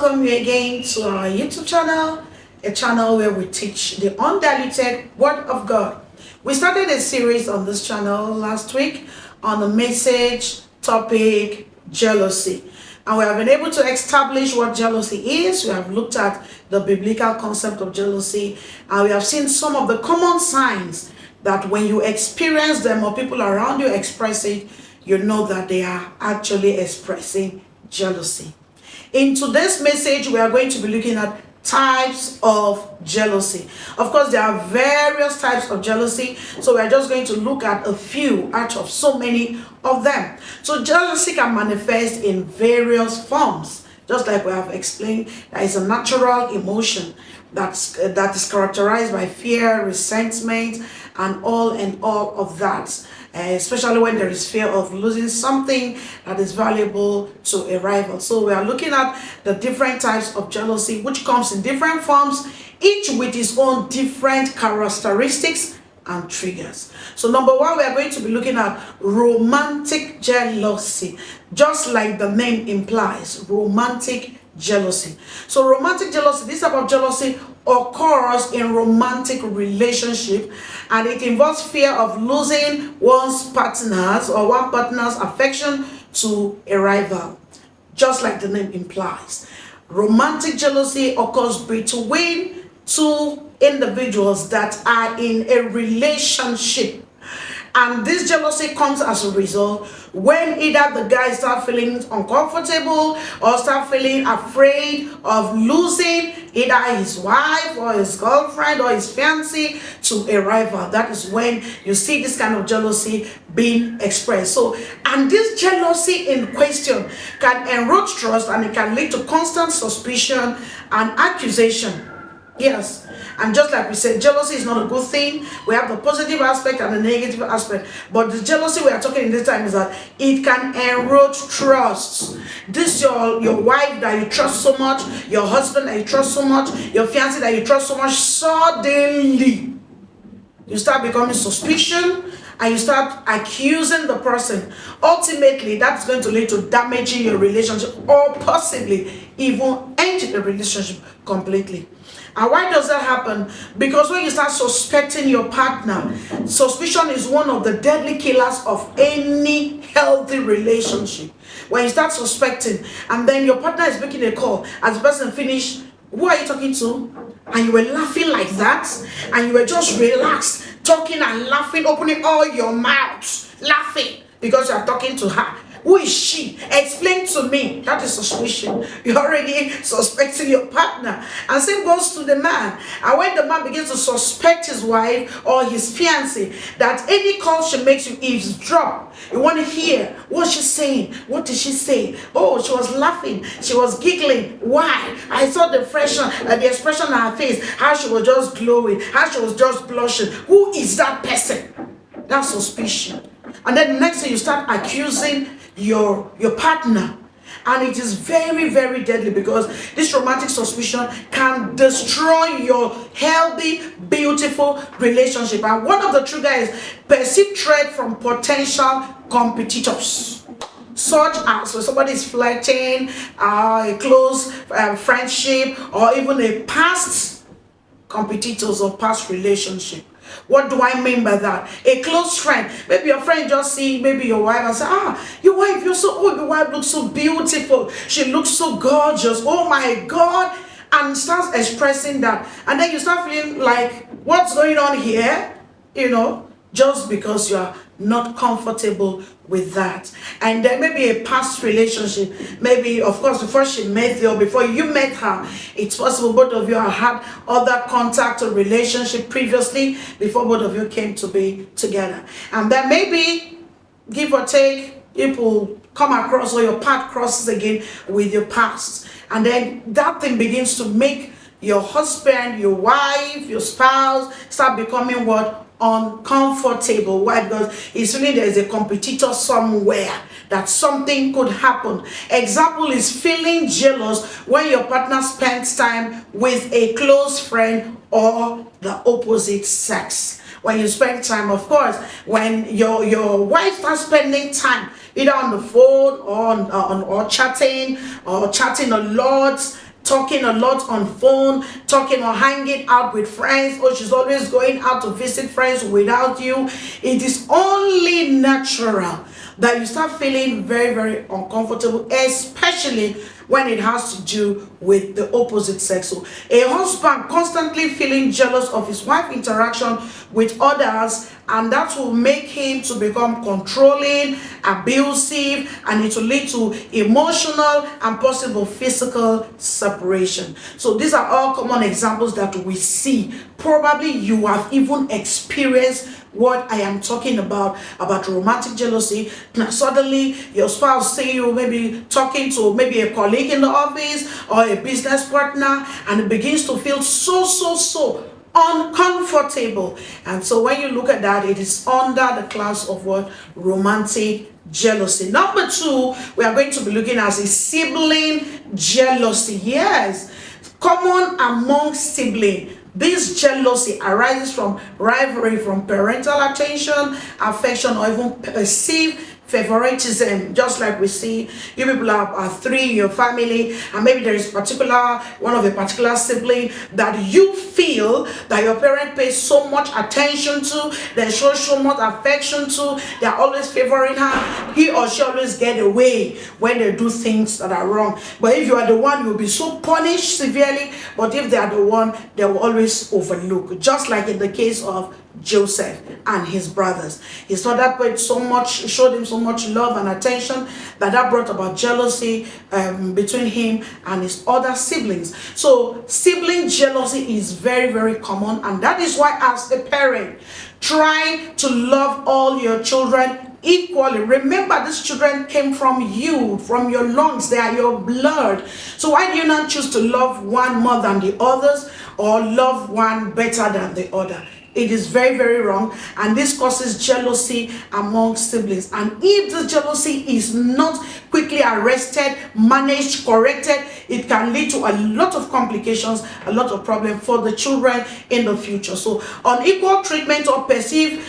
welcome you again to our YouTube channel, a channel where we teach the undiluted Word of God. We started a series on this channel last week on the message topic, jealousy. And we have been able to establish what jealousy is. We have looked at the biblical concept of jealousy, and we have seen some of the common signs that when you experience them or people around you express it, you know that they are actually expressing jealousy. In today's message, we are going to be looking at types of jealousy. Of course, there are various types of jealousy, so we are just going to look at a few out of so many of them. So jealousy can manifest in various forms. Just like we have explained, that is a natural emotion that is characterized by fear, resentment, and all of that. Especially when there is fear of losing something that is valuable to a rival. So we are looking at the different types of jealousy, which comes in different forms, each with its own different characteristics and triggers. So number one, we are going to be looking at romantic jealousy, just like the name implies, romantic jealousy. So romantic jealousy, this type of jealousy occurs in romantic relationship, and it involves fear of losing one's partner's or one partner's affection to a rival, just like the name implies. Romantic jealousy occurs between two individuals that are in a relationship, and this jealousy comes as a result when either the guy start feeling uncomfortable or start feeling afraid of losing either his wife or his girlfriend or his fiancé to a rival. That is when you see this kind of jealousy being expressed. So, and this jealousy in question can erode trust, and it can lead to constant suspicion and accusation. Yes, and just like we said, jealousy is not a good thing. We have the positive aspect and the negative aspect. But the jealousy we are talking in this time is that it can erode trust. This your wife that you trust so much, your husband that you trust so much, your fiancé that you trust so much, suddenly you start becoming suspicious and you start accusing the person. Ultimately, that's going to lead to damaging your relationship or possibly even ending the relationship completely. And why does that happen? Because when you start suspecting your partner, suspicion is one of the deadly killers of any healthy relationship. When you start suspecting, and then your partner is making a call, as the person finished, who are you talking to? And you were laughing like that, and you were just relaxed, talking and laughing, opening all your mouth, laughing because you are talking to her. Who is she? Explain to me. That is suspicion. You're already suspecting your partner. And same goes to the man. And when the man begins to suspect his wife or his fiancé, that any call she makes, you eavesdrop. You want to hear what she's saying. What did she say? Oh, she was laughing. She was giggling. Why? I saw the expression on her face. How she was just glowing. How she was just blushing. Who is that person? That's suspicion. And then the next thing, you start accusing your partner, and it is very, very deadly, because this romantic suspicion can destroy your healthy, beautiful relationship. And one of the triggers is perceived threat from potential competitors, such as when somebody is flirting, a close friendship, or even a past competitors or past relationship. What do I mean by that? A close friend. Maybe your friend just see maybe your wife and say, your wife, you're so old. Your wife looks so beautiful. She looks so gorgeous. Oh my God. And starts expressing that. And then you start feeling like, what's going on here? You know, just because you are not comfortable with that. And then maybe a past relationship, maybe of course before she met you or before you met her, it's possible both of you have had other contact or relationship previously before both of you came to be together. And then maybe, give or take, people come across, or your path crosses again with your past, and then that thing begins to make your husband, your wife, your spouse start becoming what? Uncomfortable. Why? Because it's feeling there is a competitor somewhere, that something could happen. Example is feeling jealous when your partner spends time with a close friend or the opposite sex. When you spend time, of course, when your wife starts spending time either on the phone or chatting a lot, talking a lot on phone, talking or hanging out with friends, or she's always going out to visit friends without you, it is only natural that you start feeling very, very uncomfortable, especially when it has to do with the opposite sex. So a husband constantly feeling jealous of his wife's interaction with others, and that will make him to become controlling, abusive, and it will lead to emotional and possible physical separation. So these are all common examples that we see. Probably you have even experienced what I am talking about romantic jealousy. Now suddenly your spouse see you maybe talking to maybe a colleague in the office or a business partner, and it begins to feel so uncomfortable. And so when you look at that, it is under the class of what? Romantic jealousy. Number two, we are going to be looking at a sibling jealousy. Yes, common among siblings. This jealousy arises from rivalry, from parental attention, affection, or even perceived favoritism. Just like we see you people are three in your family, and maybe there is particular one of a particular sibling that you feel that your parent pays so much attention to, they show so much affection to, they are always favoring her. He or she always get away when they do things that are wrong. But if you are the one, you'll be so punished severely. But if they are the one, they will always overlook. Just like in the case of Joseph and his brothers, his father showed him so much love and attention that brought about jealousy between him and his other siblings. So sibling jealousy is very, very common, and that is why as a parent, try to love all your children equally. Remember, these children came from you, from your lungs, they are your blood. So why do you not choose to love one more than the others, or love one better than the other? It is very, very wrong, and this causes jealousy among siblings. And if the jealousy is not quickly arrested, managed, corrected, it can lead to a lot of complications, a lot of problems for the children in the future. So unequal treatment or perceived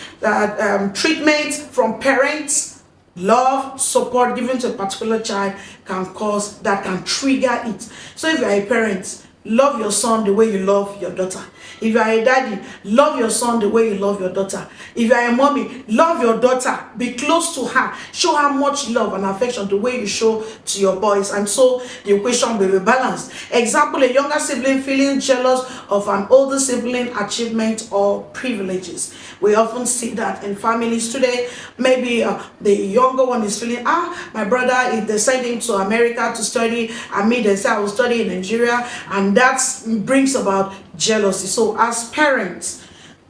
treatment from parents, love, support given to a particular child can trigger it. So if you are a parent, love your son the way you love your daughter. If you are a daddy, love your son the way you love your daughter. If you are a mommy, love your daughter. Be close to her. Show her much love and affection the way you show to your boys. And so the equation will be balanced. Example, a younger sibling feeling jealous of an older sibling achievement or privileges. We often see that in families today. Maybe the younger one is feeling, my brother, if they send him to America to study, and me, they say I will study in Nigeria, and that brings about jealousy. So as parents,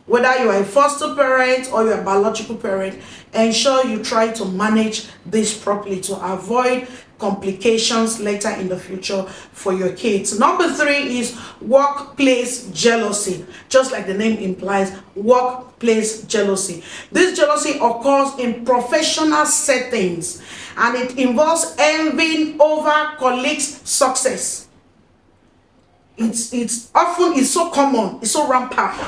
whether you are a foster parent or you are a biological parent, ensure you try to manage this properly to avoid complications later in the future for your kids. Number three is workplace jealousy. Just like the name implies, workplace jealousy. This jealousy occurs in professional settings, and it involves envying over colleagues' success. It's so common, it's so rampant.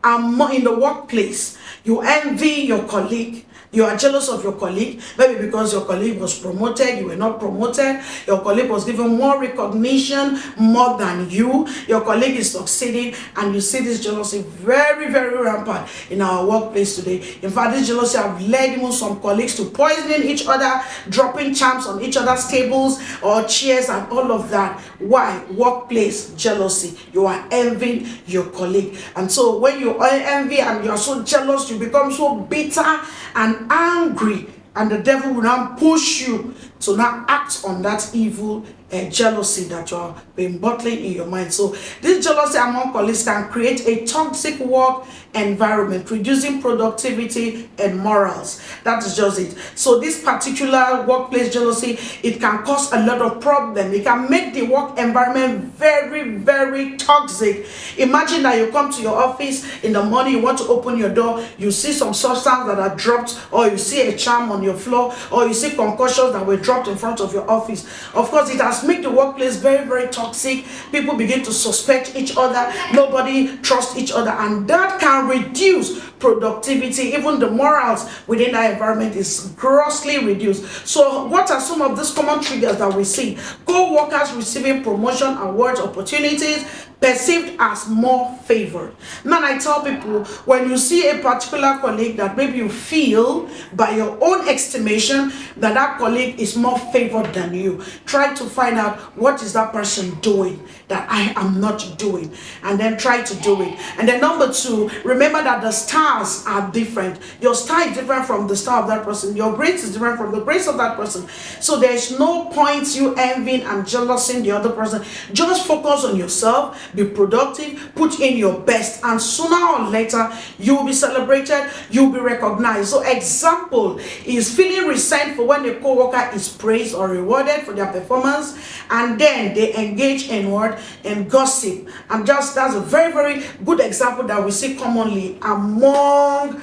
And in the workplace, you envy your colleague. You are jealous of your colleague, maybe because your colleague was promoted, you were not promoted. Your colleague was given more recognition, more than you. Your colleague is succeeding, and you see this jealousy very, very rampant in our workplace today. In fact, this jealousy have led even some colleagues to poisoning each other, dropping charms on each other's tables or chairs and all of that. Why? Workplace jealousy. You are envying your colleague. And so when you envy and you are so jealous, you become so bitter and angry, and the devil will now push you to now act on that evil jealousy that you are been bottling in your mind. So this jealousy among colleagues can create a toxic work environment, reducing productivity and morals. That is just it. So this particular workplace jealousy, it can cause a lot of problem. It can make the work environment very, very toxic. Imagine that you come to your office in the morning, you want to open your door, you see some substance that are dropped, or you see a charm on your floor, or you see concussions that were dropped in front of your office. Of course, it has made the workplace very, very toxic. People begin to suspect each other. Nobody trusts each other, and that can reduce productivity, even the morals within that environment is grossly reduced. So what are some of these common triggers that we see? Co-workers receiving promotion, awards, opportunities, perceived as more favored. Now I tell people, when you see a particular colleague that maybe you feel by your own estimation that that colleague is more favored than you, try to find out what is that person doing that I am not doing, and then try to do it. And then number two, remember that the stars are different. Your star is different from the star of that person. Your grace is different from the grace of that person. So there is no point you envying and jealousing the other person. Just focus on yourself, be productive, put in your best, and sooner or later you will be celebrated, you will be recognized. So example is feeling resentful when a co-worker is praised or rewarded for their performance, and then they engage in what? In gossip. And just that's a very, very good example that we see commonly among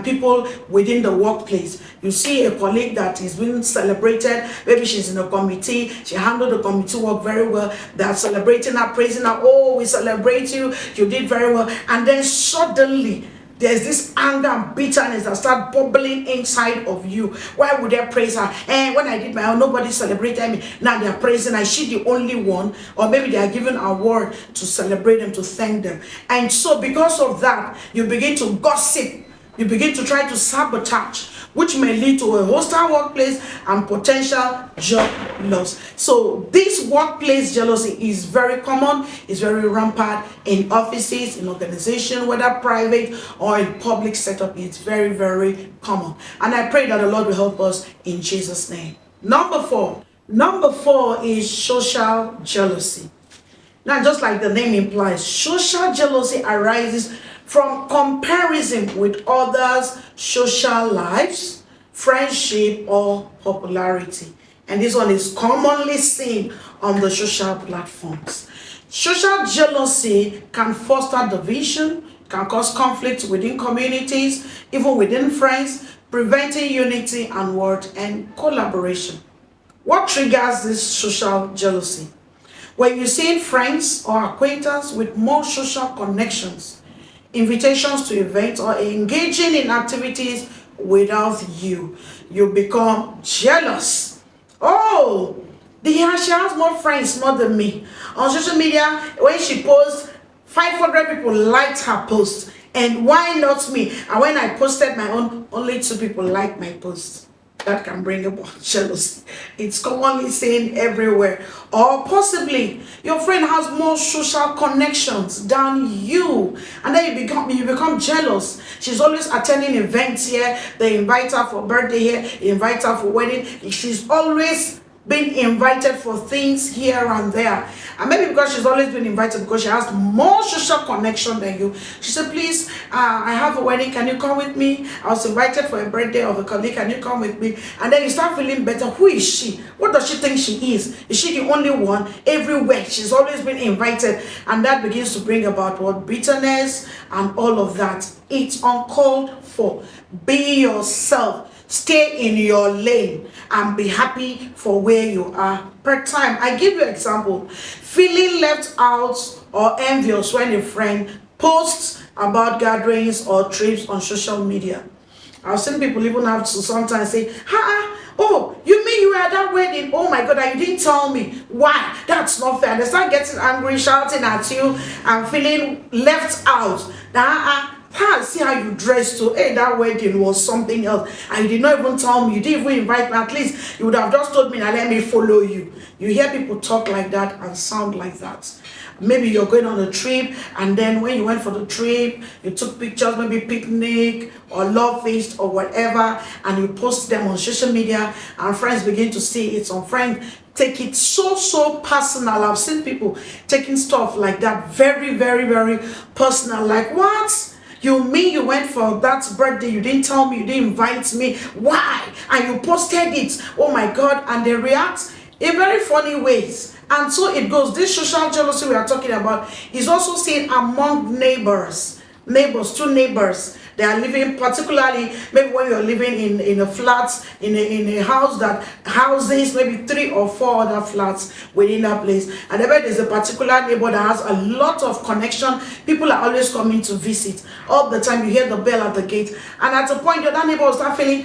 people within the workplace. You see a colleague that is being celebrated, maybe she's in a committee, she handled the committee work very well, they're celebrating her, praising her, oh, we celebrate you, you did very well. And then suddenly there's this anger and bitterness that start bubbling inside of you. Why would they praise her? And when I did my own, nobody celebrated me. Now they're praising her. Is she the only one? Or maybe they are giving a word to celebrate them, to thank them. And so because of that, you begin to gossip. You begin to try to sabotage, which may lead to a hostile workplace and potential job loss. So this workplace jealousy is very common, it's very rampant in offices, in organizations, whether private or in public setup. It's very, very common. And I pray that the Lord will help us in Jesus' name. Number four is social jealousy. Now, just like the name implies, social jealousy arises from comparison with others' social lives, friendship, or popularity. And this one is commonly seen on the social platforms. Social jealousy can foster division, can cause conflict within communities, even within friends, preventing unity and collaboration. What triggers this social jealousy? When you see friends or acquaintances with more social connections, invitations to events, or engaging in activities without you, you become jealous. Oh, she has more friends more than me. On social media, when she posts, 500 people liked her post. And why not me? And when I posted my own, only 2 people liked my post. That can bring about jealousy. It's commonly seen everywhere. Or possibly your friend has more social connections than you, and then you become jealous. She's always attending events here. They invite her for birthday here, invite her for wedding. She's always been invited for things here and there. And maybe because she's always been invited, because she has more social connection than you, she said, please, I have a wedding, can you come with me? I was invited for a birthday of a colleague, can you come with me? And then you start feeling better. Who is she? What does she think she is? Is she the only one? Everywhere she's always been invited. And that begins to bring about what? Bitterness and all of that. It's uncalled for. Be yourself. Stay in your lane and be happy for where you are per time. I give you an example. Feeling left out or envious when a friend posts about gatherings or trips on social media. I've seen people even have to sometimes say, oh, you mean you were at that wedding? Oh my God, and you didn't tell me. Why? That's not fair. They start getting angry, shouting at you and feeling left out. See how you dressed to. Hey, that wedding was something else, and you did not even tell me. You didn't even invite me. At least you would have just told me and let me follow you. You hear people talk like that and sound like that. Maybe you're going on a trip, and then when you went for the trip, you took pictures, maybe picnic or love feast or whatever, and you post them on social media, and friends begin to see it. Some friends take it so personal. I've seen people taking stuff like that very, very, very personal. Like, what? You mean you went for that birthday, you didn't tell me, you didn't invite me? Why? And you posted it. Oh my God. And they react in very funny ways. And so it goes. This social jealousy we are talking about is also seen among neighbors. Two neighbors. They are living, particularly maybe when you're living in a flat, in a house that houses maybe 3 or 4 other flats within that place. And then there's a particular neighbor that has a lot of connection. People are always coming to visit. All the time you hear the bell at the gate. And at a point, the other neighbor will start feeling,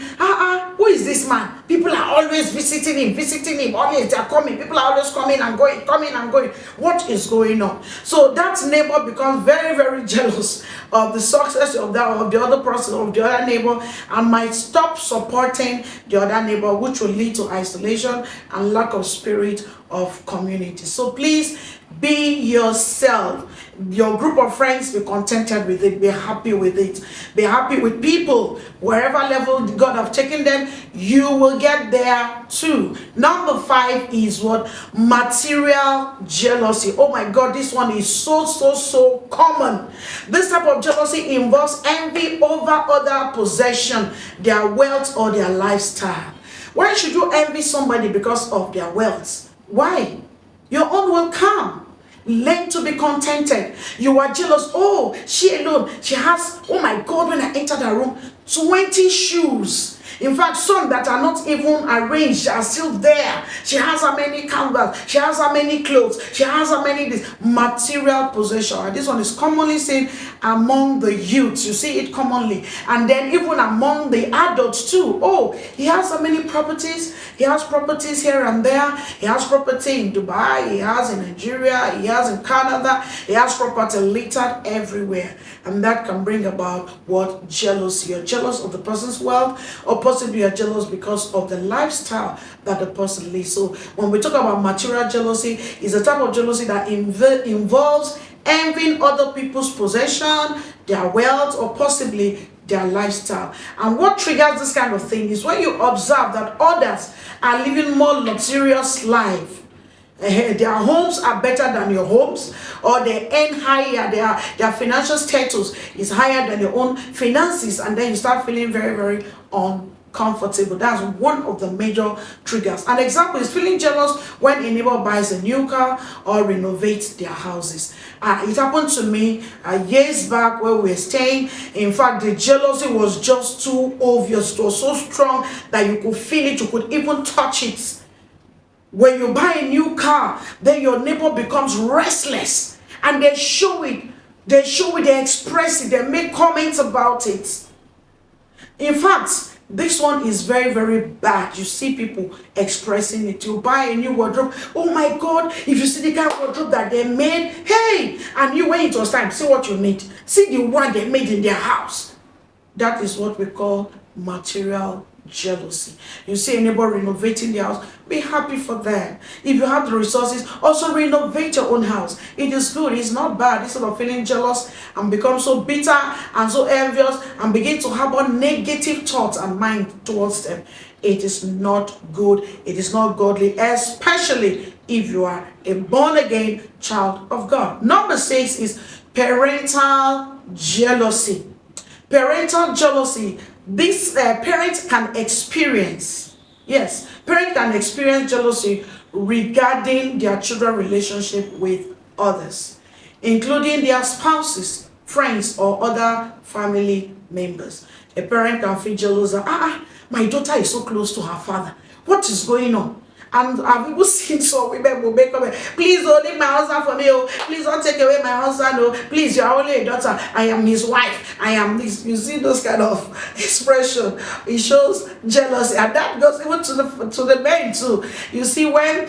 who is this man? People are always visiting him. Always they are coming. People are always coming and going. What is going on? So that neighbor becomes very, very jealous of the success of the other person, of the other neighbor, and might stop supporting the other neighbor, which will lead to isolation and lack of spirit of community. So please be yourself. Your group of friends, be contented with it, be happy with it, be happy with people. Wherever level God have taken them, you will get there too. Number 5 is what? Material jealousy. Oh my God, this one is so common. This type of jealousy involves envy over other possession, their wealth or their lifestyle. Why should you envy somebody because of their wealth? Why? Your own will come. Learn to be contented. You are jealous. Oh, she alone, she has, oh my God, when I enter the room, 20 shoes. In fact, some that are not even arranged are still there. She has how many canvas, she has how many clothes, she has how many this material possession. And this one is commonly seen among the youths. You see it commonly. And then even among the adults too. Oh, he has so many properties. He has properties here and there. He has property in Dubai. He has in Nigeria. He has in Canada. He has property littered everywhere. And that can bring about what? Jealousy. You're jealous of the person's wealth, or possibly you're jealous because of the lifestyle that the person lives. So when we talk about material jealousy, it's a type of jealousy that involves envying other people's possession, their wealth, or possibly their lifestyle. And what triggers this kind of thing is when you observe that others are living more luxurious life. Their homes are better than your homes, or they earn higher, their financial status is higher than your own finances, and then you start feeling very, very uncomfortable. That's one of the major triggers. An example is feeling jealous when a neighbor buys a new car or renovates their houses. It happened to me years back where we were staying. In fact, the jealousy was just too obvious. It was so strong that you could feel it, you could even touch it. When you buy a new car, then your neighbor becomes restless, and they show it, they express it, they make comments about it. In fact, this one is very, very bad. You see people expressing it. You buy a new wardrobe. Oh my God, if you see the kind of wardrobe that they made, hey, and you, when it was time, see what you need. See the one they made in their house. That is what we call material jealousy. You see a neighbor renovating their house, be happy for them. If you have the resources, also renovate your own house. It is good, it's not bad. Instead of feeling jealous and become so bitter and so envious and begin to harbor negative thoughts and mind towards them, it is not good, it is not godly, especially if you are a born-again child of God. Number 6 is parental jealousy. Parental jealousy. This parents can experience, yes, parents can experience jealousy regarding their children's relationship with others, including their spouses, friends, or other family members. A parent can feel jealous that, my daughter is so close to her father. What is going on? And I've even seen some women will make comment, please don't leave my husband for me, oh, please don't take away my husband, oh, please, you're only a daughter, I am his wife, I am this. You see those kind of expression. It shows jealousy, and that goes even to the men too. You see, when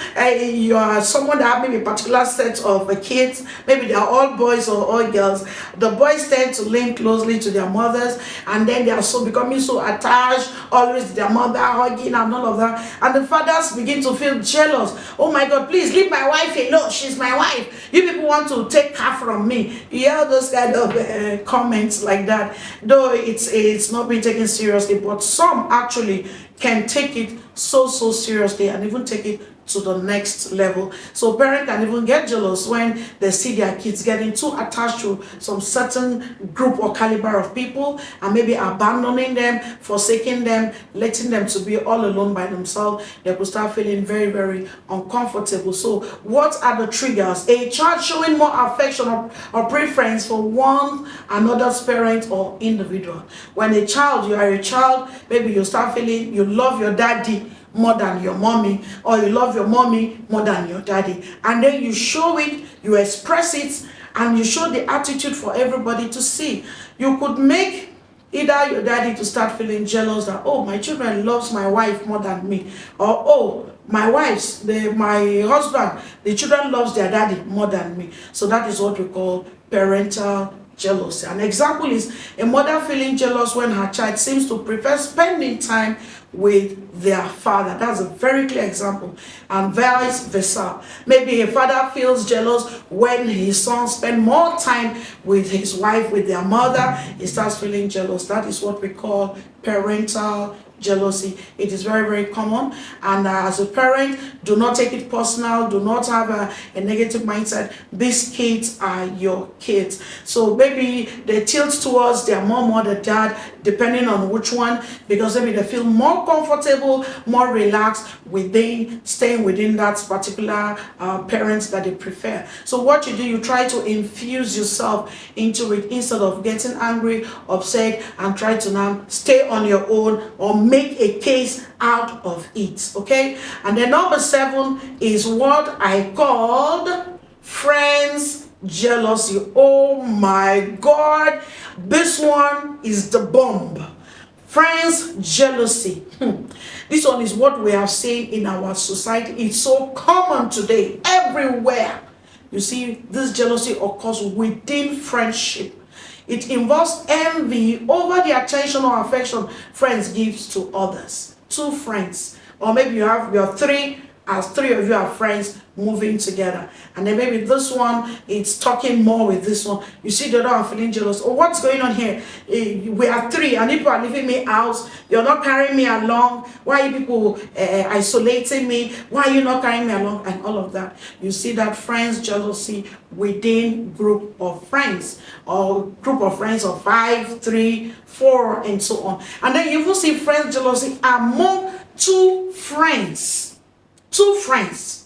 you are someone that have maybe a particular set of kids, maybe they are all boys or all girls, the boys tend to lean closely to their mothers, and then they are so becoming so attached, always to their mother, hugging and all of that, and the fathers begin to feel jealous. Oh my God, please leave my wife alone, she's my wife, you people want to take her from me. You hear those kind of comments like that, though it's not being taken seriously, but some actually can take it so seriously and even take it to the next level. So parents can even get jealous when they see their kids getting too attached to some certain group or caliber of people, and maybe abandoning them, forsaking them, letting them to be all alone by themselves. They will start feeling very, very uncomfortable. So what are the triggers? A child showing more affection or preference for one another's parent or individual. When a child, you are a child, maybe you start feeling you love your daddy more than your mommy, or you love your mommy more than your daddy, and then you show it, you express it, and you show the attitude for everybody to see. You could make either your daddy to start feeling jealous that, oh, my children loves my wife more than me, or oh, my husband, the children loves their daddy more than me. So that is what we call parental jealousy. An example is a mother feeling jealous when her child seems to prefer spending time with their father. That's a very clear example. And vice versa. Maybe a father feels jealous when his son spends more time with his wife, with their mother. He starts feeling jealous. That is what we call parental jealousy. It is very, very common, and as a parent, do not take it personal. Do not have a negative mindset. These kids are your kids. So maybe they tilt towards their mom or the dad, depending on which one, because maybe they feel more comfortable, more relaxed staying within that particular parents that they prefer. So what you do, you try to infuse yourself into it instead of getting angry, upset, and try to now stay on your own or make a case out of it. Okay? And then number 7 is what I called friends jealousy. Oh my God, this one is the bomb. Friends jealousy. This one is what we have seen in our society. It's so common today, everywhere. You see, this jealousy occurs within friendship. It involves envy over the attention or affection friends gives to others. 2 friends, or maybe you have your 3, as 3 of you are friends moving together, and then maybe this one is talking more with this one. You see the other one feeling jealous. Oh, what's going on here? We are 3 and people are leaving me out. You're not carrying me along. Why are you people isolating me? Why are you not carrying me along? And all of that. You see that friends jealousy within group of friends, or group of friends of 5, 3, 4, and so on. And then you even see friends jealousy among 2 friends. 2 friends.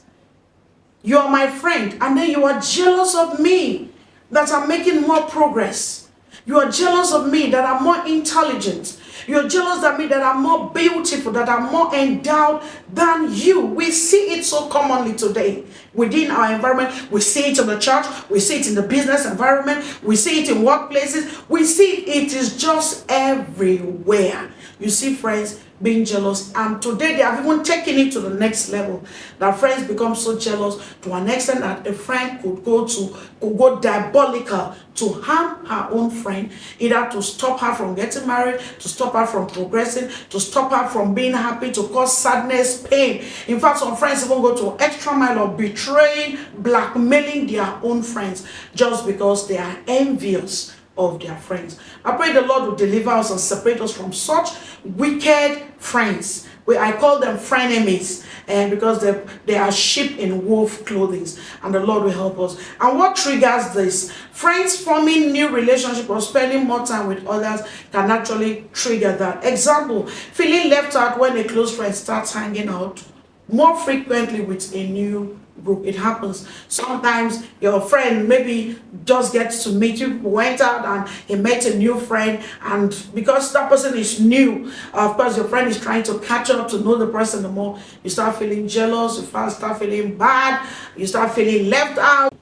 You are my friend, and then you are jealous of me that I'm making more progress. You are jealous of me that I'm more intelligent. You're jealous of me that I'm more beautiful, that I'm more endowed than you. We see it so commonly today within our environment. We see it in the church. We see it in the business environment. We see it in workplaces. We see it is just everywhere. You see friends being jealous, and today they have even taken it to the next level, that friends become so jealous to an extent that a friend could go diabolical to harm her own friend, either to stop her from getting married, to stop her from progressing, to stop her from being happy, to cause sadness, pain. In fact, some friends even go to extra mile of betraying, blackmailing their own friends just because they are envious of their friends. I pray the Lord will deliver us and separate us from such wicked friends. I call them frenemies, and because they are sheep in wolf clothing, and the Lord will help us. And what triggers this? Friends forming new relationship or spending more time with others can actually trigger that. Example, feeling left out when a close friend starts hanging out more frequently with a new group. It happens. Sometimes your friend maybe just gets to meet you, went out and he met a new friend, and because that person is new, of course your friend is trying to catch up to know the person the more. You start feeling jealous, you start feeling bad, you start feeling left out,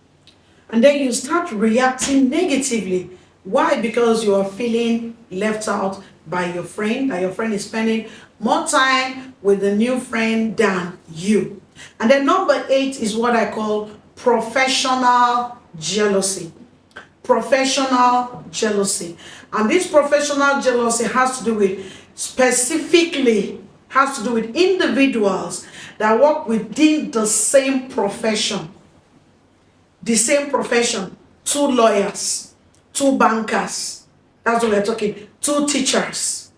and then you start reacting negatively. Why? Because you are feeling left out by your friend, that your friend is spending more time with the new friend than you. And then number 8 is what I call professional jealousy. Professional jealousy. And this professional jealousy has to do with, specifically, has to do with individuals that work within the same profession. The same profession. 2 lawyers, 2 bankers. That's what we're talking. 2 teachers.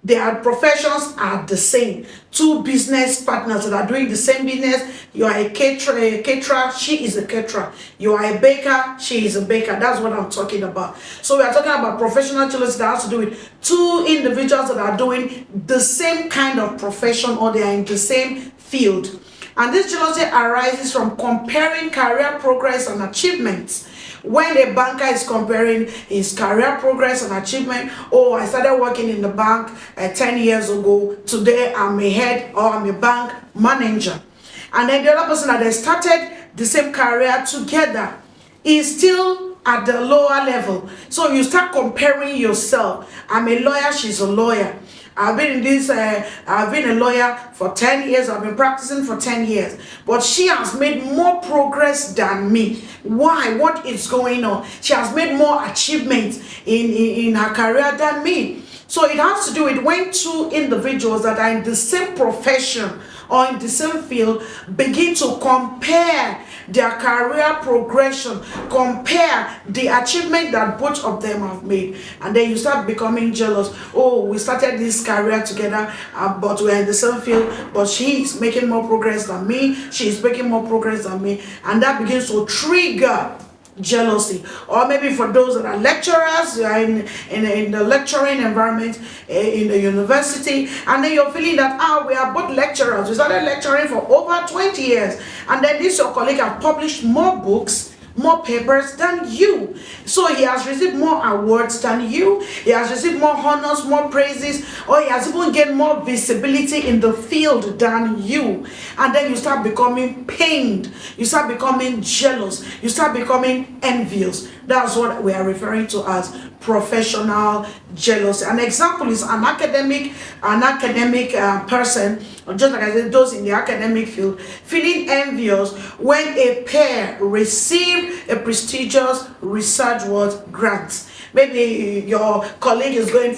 Their professions are the same. Two business partners that are doing the same business. You are a caterer, she is a caterer. You are a baker, she is a baker. That's what I'm talking about. So we are talking about professional jealousy that has to do with two individuals that are doing the same kind of profession, or they are in the same field. And this jealousy arises from comparing career progress and achievements. When a banker is comparing his career progress and achievement, oh, I started working in the bank 10 years ago. Today I'm a head, or I'm a bank manager. And then the other person that they started the same career together is still at the lower level. So you start comparing yourself. I'm a lawyer, she's a lawyer. I've been a lawyer for 10 years. I've been practicing for 10 years. But she has made more progress than me. Why? What is going on? She has made more achievements in her career than me. So it has to do with when two individuals that are in the same profession or in the same field begin to compare their career progression, compare the achievement that both of them have made, and then you start becoming jealous. Oh, we started this career together, but we're in the same field, but she is making more progress than me, she is making more progress than me, and that begins to trigger jealousy. Or maybe for those that are lecturers, you are in the lecturing environment, in the university, and then you're feeling that we are both lecturers, we started lecturing for over 20 years, and then this your colleague have published more books, more papers than you. So he has received more awards than you, he has received more honors, more praises, or he has even gained more visibility in the field than you. And then you start becoming pained, you start becoming jealous, you start becoming envious. That's what we are referring to as professional jealousy. An example is an academic person, or just like I said, those in the academic field, feeling envious when a pair receive a prestigious research grant. Maybe your colleague is going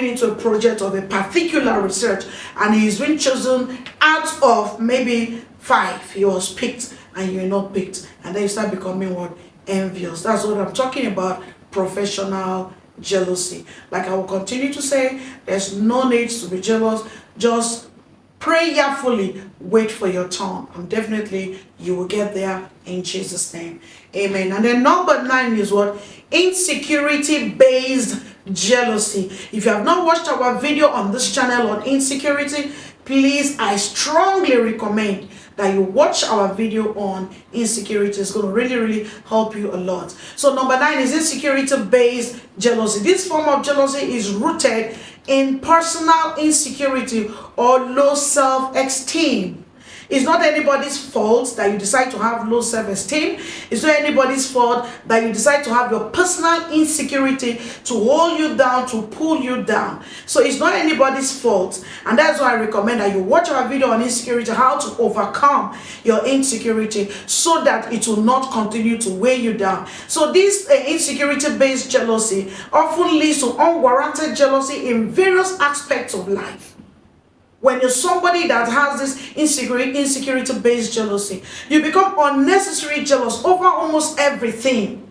into a project of a particular research, and he's been chosen out of maybe 5. He was picked and you're not picked, and then you start becoming what? Envious. That's what I'm talking about. Professional jealousy. Like I will continue to say, there's no need to be jealous. Just prayerfully wait for your turn, and definitely you will get there in Jesus' name. Amen. And then number 9 is what? Insecurity based jealousy. If you have not watched our video on this channel on insecurity, please, I strongly recommend that you watch our video on insecurity. It's going to really help you a lot. So number 9 is insecurity based jealousy. This form of jealousy is rooted in personal insecurity or low self-esteem. It's not anybody's fault that you decide to have low self-esteem. It's not anybody's fault that you decide to have your personal insecurity to hold you down, to pull you down. So it's not anybody's fault. And that's why I recommend that you watch our video on insecurity, how to overcome your insecurity so that it will not continue to weigh you down. So this insecurity-based jealousy often leads to unwarranted jealousy in various aspects of life. When you're somebody that has this insecurity-based jealousy, you become unnecessarily jealous over almost everything.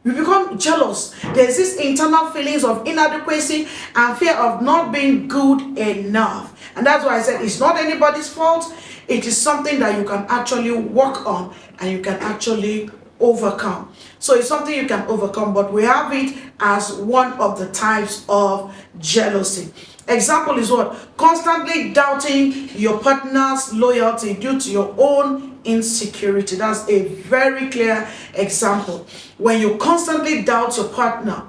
You become jealous. There's this internal feelings of inadequacy and fear of not being good enough. And that's why I said it's not anybody's fault. It is something that you can actually work on and you can actually overcome. So it's something you can overcome, but we have it as one of the types of jealousy. Example is what? Constantly doubting your partner's loyalty due to your own insecurity. That's a very clear example. When you constantly doubt your partner,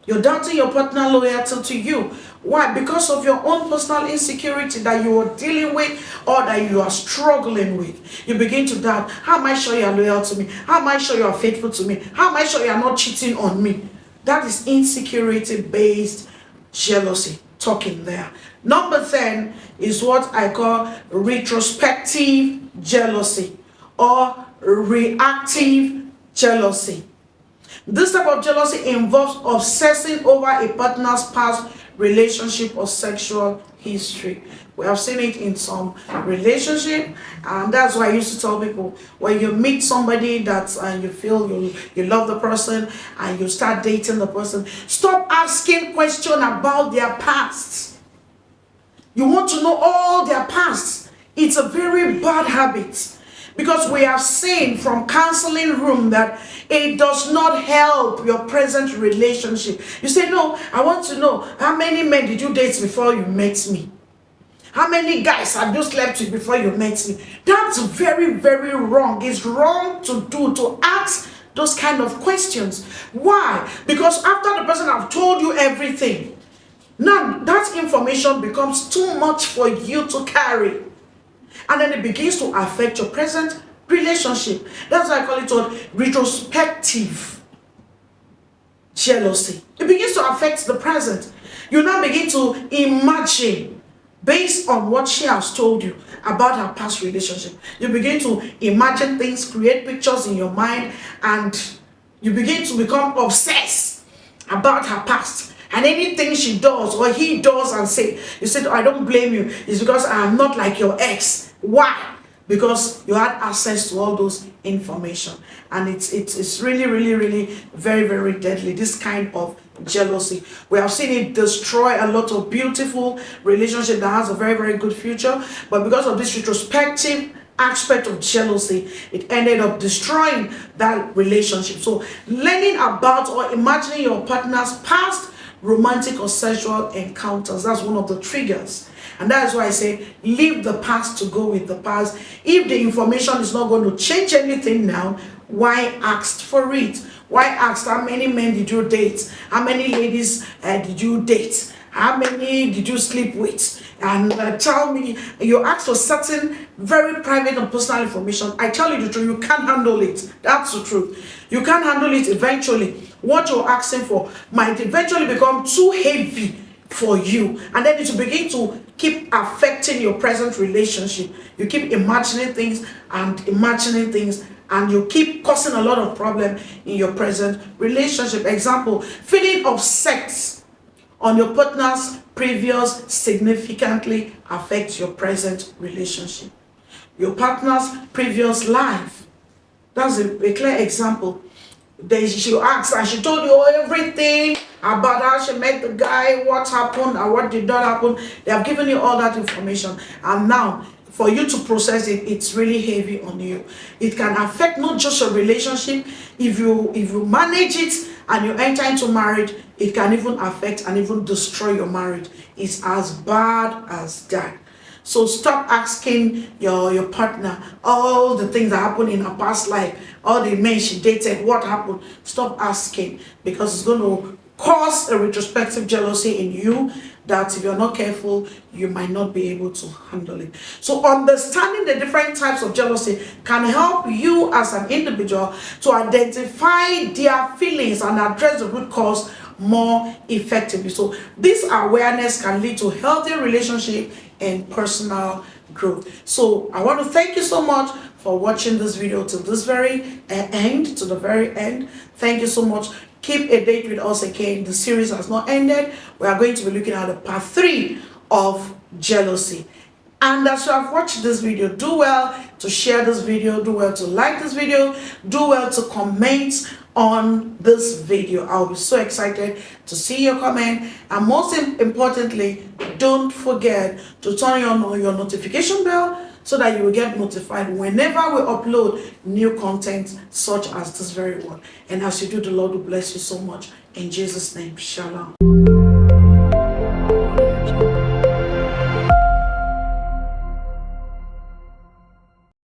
you're doubting your partner's loyalty to you. Why? Because of your own personal insecurity that you are dealing with or that you are struggling with. You begin to doubt, how am I sure you are loyal to me? How am I sure you are faithful to me? How am I sure you are not cheating on me? That is insecurity-based jealousy talking there. Number 10 is what I call retrospective jealousy or reactive jealousy. This type of jealousy involves obsessing over a partner's past relationship or sexual history. We have seen it in some relationship, and that's why I used to tell people, when you meet somebody that and you feel you love the person and you start dating the person, stop asking questions about their past. You want to know all their past. It's a very bad habit. Because we have seen from counseling room that it does not help your present relationship. You say, no, I want to know, how many men did you date before you met me? How many guys have you slept with before you met me? That's very, very wrong. It's wrong to ask those kind of questions. Why? Because after the person have told you everything, now that information becomes too much for you to carry. And then it begins to affect your present relationship. That's why I call it a retrospective jealousy. It begins to affect the present. You now begin to imagine based on what she has told you about her past relationship. You begin to imagine things, create pictures in your mind, and you begin to become obsessed about her past. And anything she does or he does and say, you said, I don't blame you. It's because I am not like your ex. Why? Because you had access to all those information. And it's really, really, really very, very deadly, this kind of jealousy. We have seen it destroy a lot of beautiful relationship that has a very, very good future. But because of this retrospective aspect of jealousy, it ended up destroying that relationship. So learning about or imagining your partner's past romantic or sexual encounters, that's one of the triggers. And that is why I say leave the past to go with the past. If the information is not going to change anything now, why ask for it? Why ask how many men did you date? How many ladies did you date? How many did you sleep with? And tell me, you ask for certain very private and personal information. I tell you the truth, you can't handle it. That's the truth. You can't handle it eventually. What you're asking for might eventually become too heavy for you. And then it will begin to keep affecting your present relationship. You keep imagining things, and you keep causing a lot of problem in your present relationship. Example, feeling upset on your partner's previous significantly affects your present relationship. Your partner's previous life. That's a clear example. Then she asked and she told you everything about how she met the guy, what happened and what did not happen. They have given you all that information. And now, for you to process it, it's really heavy on you. It can affect not just your relationship. If you manage it and you enter into marriage, it can even affect and even destroy your marriage. It's as bad as that. So stop asking your partner all the things that happened in her past life, all the men she dated, what happened. Stop asking, because it's going to cause a retrospective jealousy in you that if you're not careful, you might not be able to handle it. So understanding the different types of jealousy can help you as an individual to identify their feelings and address the root cause more effectively. So this awareness can lead to healthy relationship and personal growth. So I want to thank you so much for watching this video to this very end, to the very end. Thank you so much. Keep a date with us again. The series has not ended. We are going to be looking at the part 3 of jealousy. And as you have watched this video, do well to share this video, do well to like this video, do well to comment on this video. I'll be so excited to see your comment, and most importantly, don't forget to turn on your notification bell so that you will get notified whenever we upload new content such as this very one. And as you do, the Lord will bless you so much. In Jesus' name, shalom.